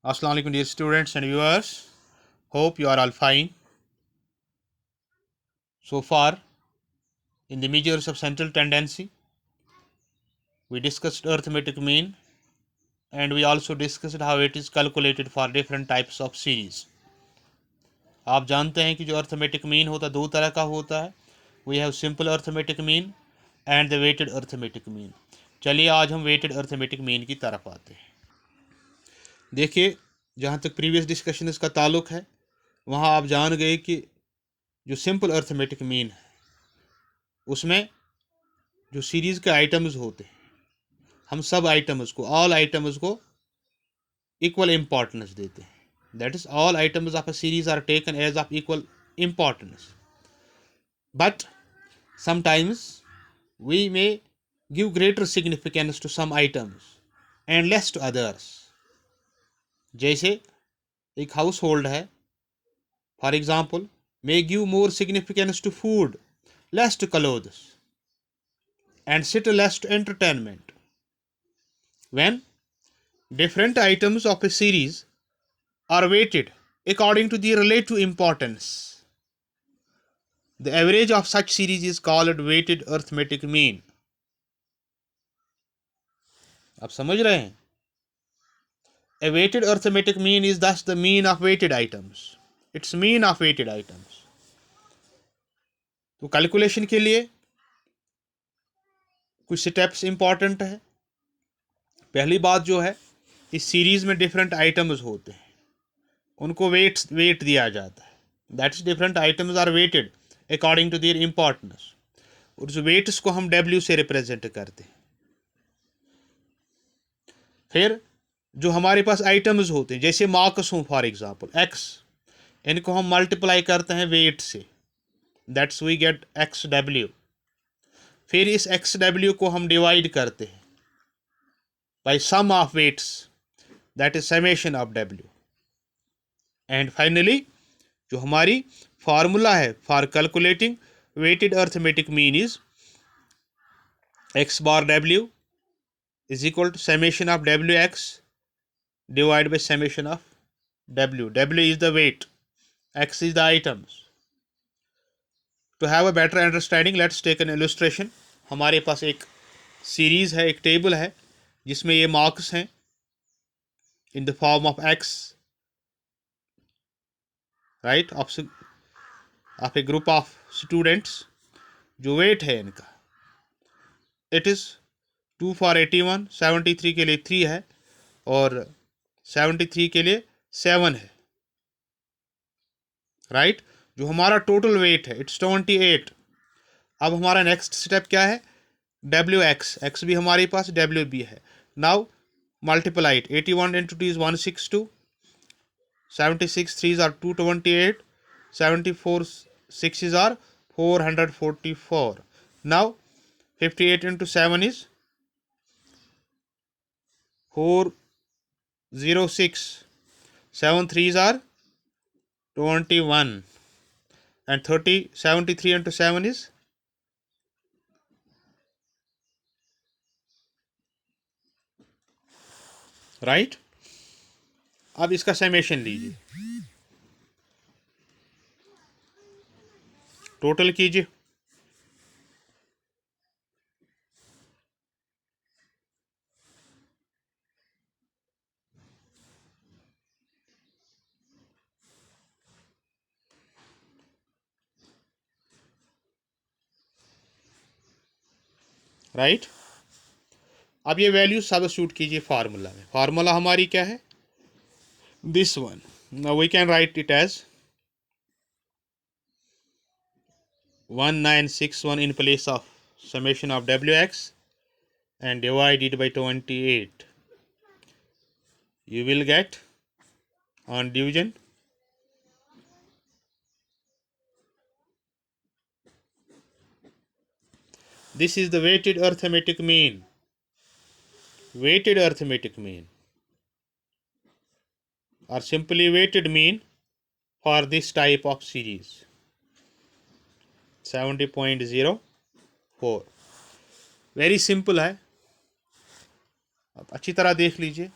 Assalamu alaikum dear students and viewers. Hope you are all fine. So far, in the measures of central tendency, we discussed arithmetic mean and we also discussed how it is calculated for different types of series. आप जानते हैं कि जो arithmetic mean होता है दो तरह का होता है. We have simple arithmetic mean and the weighted arithmetic mean. चलिए आज हम वेटेड अर्थमेटिक मीन की तरफ आते हैं. देखिए, जहाँ तक प्रीवियस डिस्कशन इसका ताल्लुक है वहाँ आप जान गए कि जो सिंपल अर्थमेटिक मीन है उसमें जो सीरीज़ के आइटम्स होते हैं हम सब आइटम्स को ऑल आइटम्स को इक्वल इम्पॉर्टेंस देते हैं. That is all items of a series are taken as of equal importance, but sometimes we may give greater significance to some items and less to others. जैसे एक house hold है, for example, may give more significance to food, less to clothes, and still less to entertainment. When different items of a series are weighted according to their relative importance, the average of such series is called weighted arithmetic mean. आप समझ रहे हैं? A weighted arithmetic mean is thus the mean of weighted items. It's mean of weighted items. तो calculation के लिए कुछ steps important है. पहली बात जो है, इस सीरीज में डिफरेंट आइटम्स होते हैं, उनको वेट दिया जाता है. That is different items are weighted according to their importance. और उस वेट्स को हम W से रिप्रेजेंट करते हैं. फिर जो हमारे पास आइटम्स होते हैं, जैसे मार्क्स हों फॉर एग्जांपल X, इनको हम मल्टीप्लाई करते हैं वेट से. That's we get XW. फिर इस XW को हम डिवाइड करते हैं by sum of weights, that is summation of W. And finally जो हमारी फार्मूला है for calculating weighted arithmetic mean is X bar W is equal to summation of WX divided by summation of W. W is the weight, X is the items. To have a better understanding, let's take an illustration. हमारे पास एक series है, एक table है जिसमें ये marks हैं in the form of X, right, of a group of students. जो wait है इनका, इट इज़ 2 for 81, 73 के लिए 3 है और 73 के लिए 7 है, राइट. जो हमारा टोटल वेट है इट्स 28. अब हमारा नेक्स्ट स्टेप क्या है? WX. X भी हमारे पास, W भी है. Now multiply it. 81 into 2 is 162, 76 3s are 228, 74 6s are 444. Now 58 into 7 is 406, 7 3s are 21, and 73 into 7 is right. अब इसका समेशन लीजिए, टोटल कीजिए. राइट. अब ये वैल्यू सब्स्टिट्यूट कीजिए फार्मूला में. फार्मूला हमारी क्या है? This one. Now we can write it as 1961 in place of summation of WX and divide it by 28. You will get on division this is the weighted arithmetic mean. Weighted arithmetic mean or simply weighted mean for this type of series 70.04. Very simple है. आप अच्छी तरह देख लीजिए.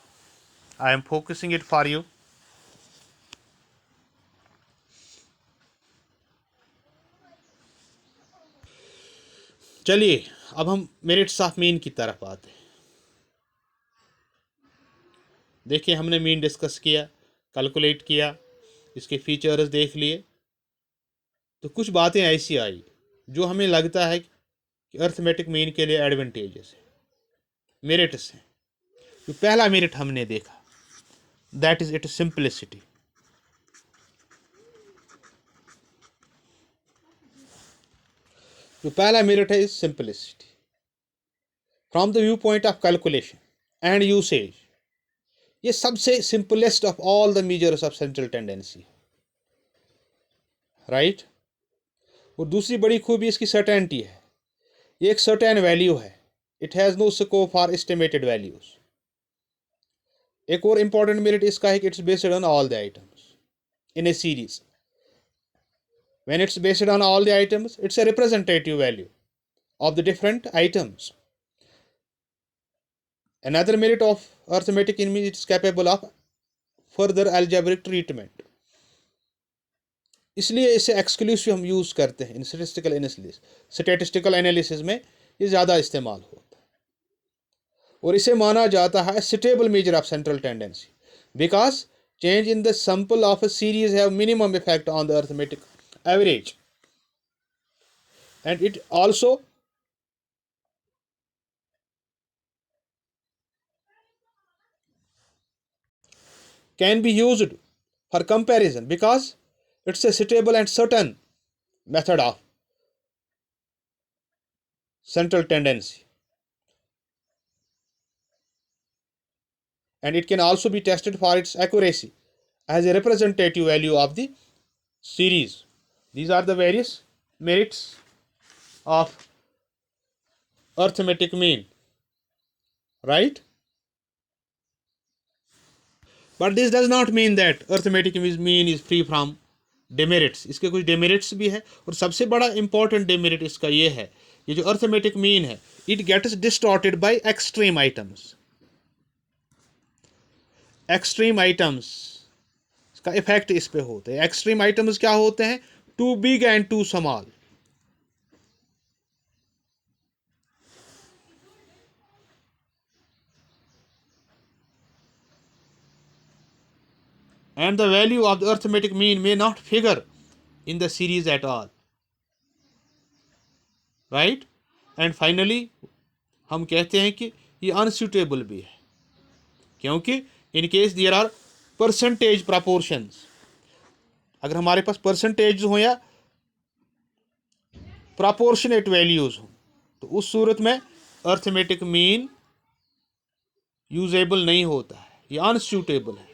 I am focusing it for you. चलिए अब हम merits of mean की तरफ आते हैं। देखिए हमने मीन डिस्कस किया, कैलकुलेट किया, इसके फीचर्स देख लिए, तो कुछ बातें ऐसी आई जो हमें लगता है कि अर्थमेटिक मीन के लिए एडवांटेजेस है, मेरिट्स हैं। तो पहला मेरिट हमने देखा, दैट इज इट्स सिंपलिसिटी। जो पहला मेरिट है is simplicity. From the viewpoint of calculation and usage, ये सबसे simplest of all the measures of central tendency, right. और दूसरी बड़ी खूबी इसकी सर्टेनिटी है, ये एक सर्टेन वैल्यू है, it has no scope for estimated values. एक और इंपॉर्टेंट मेरिट इसका है कि it's based on all the items in a series. When it's based on all the items, it's a representative value of the different items. Another merit of arithmetic in means it's capable of further algebraic treatment. इसलिए इसे exclusive हम use करते हैं इन statistical analysis में, ये ज़्यादा इस्तेमाल होता है। और इसे माना जाता है stable measure of central tendency because change in the sample of a series have minimum effect on the arithmetic average, and it also can be used for comparison because it's a stable and certain method of central tendency, and it can also be tested for its accuracy as a representative value of the series. These are the various merits of arithmetic mean, right? But this does not mean that arithmetic mean is free from demerits. इसके कुछ demerits भी है, और सबसे बड़ा important demerit इसका ये है, ये जो arithmetic mean है, it gets distorted by extreme items. Extreme items का इफेक्ट इस पे होते हैं। एक्सट्रीम आइटम्स क्या होते हैं? Too big and too small. And the value of the arithmetic mean may not figure in the series at all, right? And finally हम कहते हैं कि ये अनसूटेबल भी है, क्योंकि in case there are percentage proportions, अगर हमारे पास परसेंटेज हो या प्रपोर्शनेट वैल्यूज हो, तो उस सूरत में अर्थमेटिक मीन यूजेबल नहीं होता है, ये अनसूटेबल है,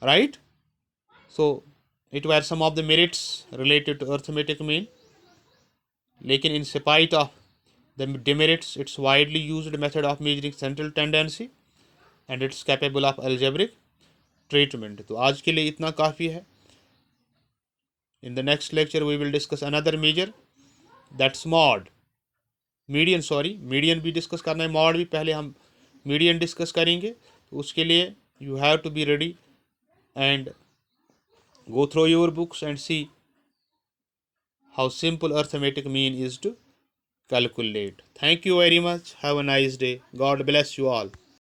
right? So it were some of the merits related to arithmetic mean, लेकिन in spite of the demerits, it's widely used method of measuring central tendency and it's capable of algebraic treatment. तो आज के लिए इतना काफ़ी है. In the next lecture we will discuss another measure, that's mod, median भी discuss करना है, mod भी, पहले हम median डिस्कस करेंगे. तो उसके लिए you have to be ready and go through your books and see how simple arithmetic mean is to calculate. Thank you very much. Have a nice day. God bless you all.